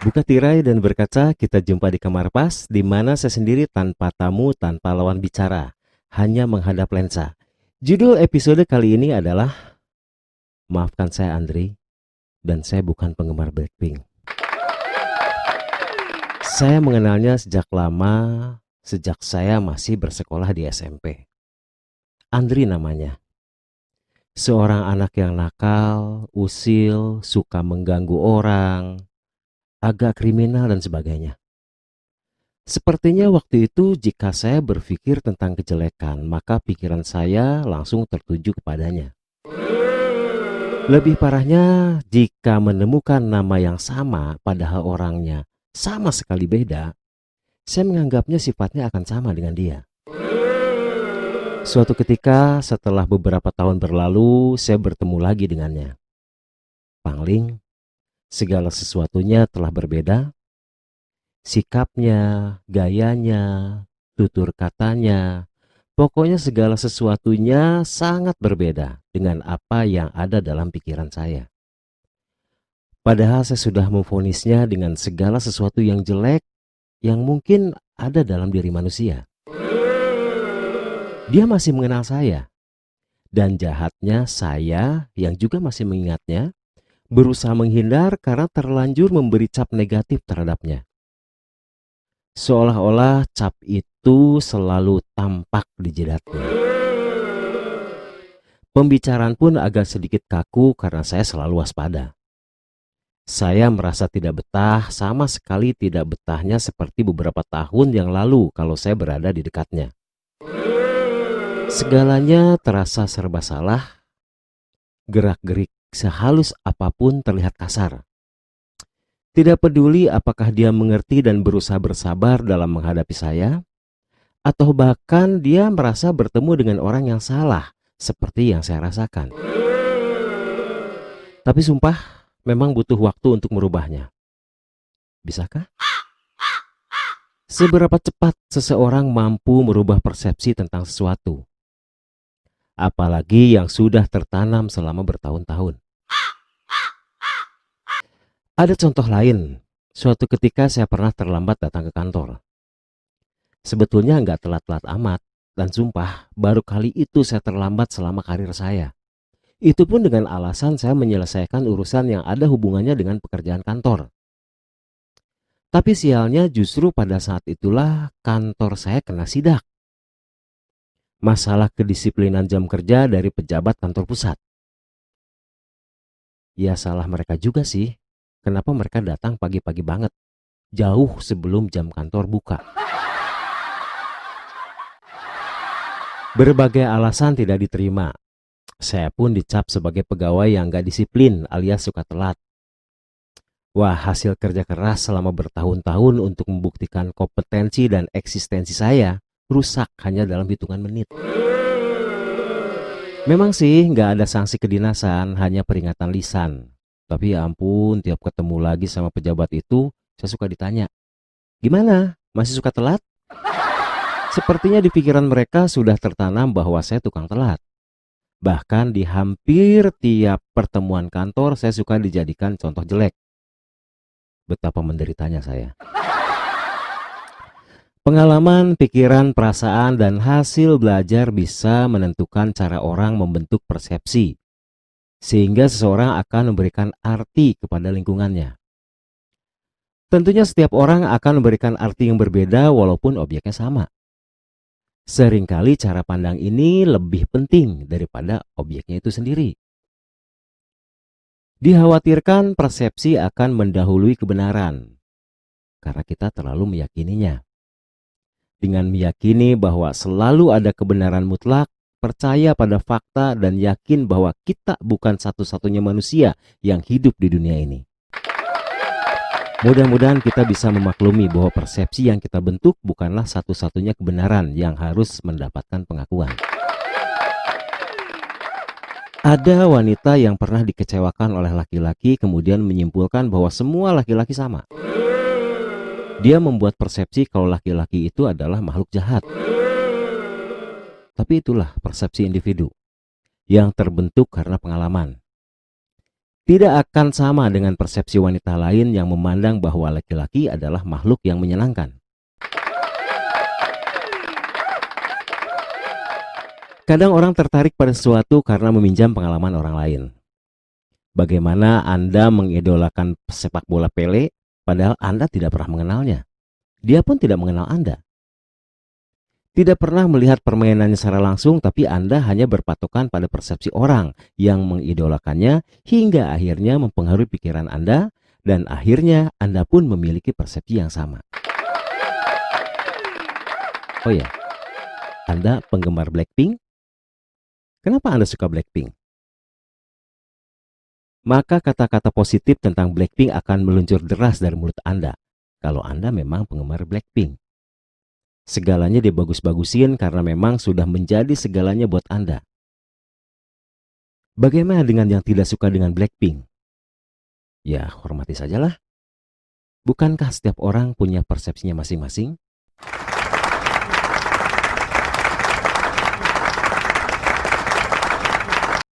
Buka tirai dan berkaca, kita jumpa di kamar pas, di mana saya sendiri tanpa tamu, tanpa lawan bicara, hanya menghadap lensa. Judul episode kali ini adalah Maafkan saya Andri, dan saya bukan penggemar Blackpink. Saya mengenalnya sejak lama, sejak saya masih bersekolah di SMP. Andri namanya. Seorang anak yang nakal, usil, suka mengganggu orang, agak kriminal dan sebagainya. Sepertinya waktu itu jika saya berpikir tentang kejelekan, maka pikiran saya langsung tertuju kepadanya. Lebih parahnya, jika menemukan nama yang sama padahal orangnya sama sekali beda, saya menganggapnya sifatnya akan sama dengan dia. Suatu ketika setelah beberapa tahun berlalu, saya bertemu lagi dengannya. Pangling, segala sesuatunya telah berbeda. Sikapnya, gayanya, tutur katanya, pokoknya segala sesuatunya sangat berbeda dengan apa yang ada dalam pikiran saya. Padahal saya sudah memvonisnya dengan segala sesuatu yang jelek yang mungkin ada dalam diri manusia. Dia masih mengenal saya, dan jahatnya saya yang juga masih mengingatnya, berusaha menghindar karena terlanjur memberi cap negatif terhadapnya. Seolah-olah cap itu selalu tampak di jidatnya. Pembicaraan pun agak sedikit kaku karena saya selalu waspada. Saya merasa tidak betah, sama sekali tidak betahnya seperti beberapa tahun yang lalu kalau saya berada di dekatnya. Segalanya terasa serba salah, gerak-gerik sehalus apapun terlihat kasar. Tidak peduli apakah dia mengerti dan berusaha bersabar dalam menghadapi saya, atau bahkan dia merasa bertemu dengan orang yang salah seperti yang saya rasakan. Tapi sumpah, memang butuh waktu untuk merubahnya. Bisakah? Seberapa cepat seseorang mampu merubah persepsi tentang sesuatu? Apalagi yang sudah tertanam selama bertahun-tahun. Ada contoh lain. Suatu ketika saya pernah terlambat datang ke kantor. Sebetulnya nggak telat-telat amat. Dan sumpah, baru kali itu saya terlambat selama karir saya. Itu pun dengan alasan saya menyelesaikan urusan yang ada hubungannya dengan pekerjaan kantor. Tapi sialnya justru pada saat itulah kantor saya kena sidak. Masalah kedisiplinan jam kerja dari pejabat kantor pusat. Ya salah mereka juga sih. Kenapa mereka datang pagi-pagi banget, jauh sebelum jam kantor buka. Berbagai alasan tidak diterima. Saya pun dicap sebagai pegawai yang gak disiplin alias suka telat. Wah, hasil kerja keras selama bertahun-tahun untuk membuktikan kompetensi dan eksistensi saya rusak hanya dalam hitungan menit. Memang sih gak ada sanksi kedinasan, hanya peringatan lisan. Tapi ya ampun, tiap ketemu lagi sama pejabat itu, saya suka ditanya, "Gimana? Masih suka telat?" Sepertinya di pikiran mereka sudah tertanam bahwa saya tukang telat. Bahkan di hampir tiap pertemuan kantor saya suka dijadikan contoh jelek. Betapa menderitanya saya. Pengalaman, pikiran, perasaan, dan hasil belajar bisa menentukan cara orang membentuk persepsi. Sehingga seseorang akan memberikan arti kepada lingkungannya. Tentunya setiap orang akan memberikan arti yang berbeda walaupun objeknya sama. Seringkali cara pandang ini lebih penting daripada objeknya itu sendiri. Dikhawatirkan persepsi akan mendahului kebenaran karena kita terlalu meyakininya. Dengan meyakini bahwa selalu ada kebenaran mutlak, percaya pada fakta dan yakin bahwa kita bukan satu-satunya manusia yang hidup di dunia ini. Mudah-mudahan kita bisa memaklumi bahwa persepsi yang kita bentuk bukanlah satu-satunya kebenaran yang harus mendapatkan pengakuan. Ada wanita yang pernah dikecewakan oleh laki-laki kemudian menyimpulkan bahwa semua laki-laki sama. Dia membuat persepsi kalau laki-laki itu adalah makhluk jahat. Tapi itulah persepsi individu yang terbentuk karena pengalaman. tidak akan sama dengan persepsi wanita lain yang memandang bahwa laki-laki adalah makhluk yang menyenangkan. Kadang orang tertarik pada sesuatu karena meminjam pengalaman orang lain. Bagaimana Anda mengidolakan sepak bola Pele, padahal Anda tidak pernah mengenalnya. Dia pun tidak mengenal Anda. Tidak pernah melihat permainannya secara langsung, tapi Anda hanya berpatokan pada persepsi orang yang mengidolakannya hingga akhirnya mempengaruhi pikiran Anda, dan akhirnya Anda pun memiliki persepsi yang sama. Oh ya, Anda penggemar Blackpink? Kenapa Anda suka Blackpink? Maka kata-kata positif tentang Blackpink akan meluncur deras dari mulut Anda kalau Anda memang penggemar Blackpink. Segalanya dibagus-bagusin karena memang sudah menjadi segalanya buat Anda. Bagaimana dengan yang tidak suka dengan Blackpink? Ya, hormati sajalah. Bukankah setiap orang punya persepsinya masing-masing?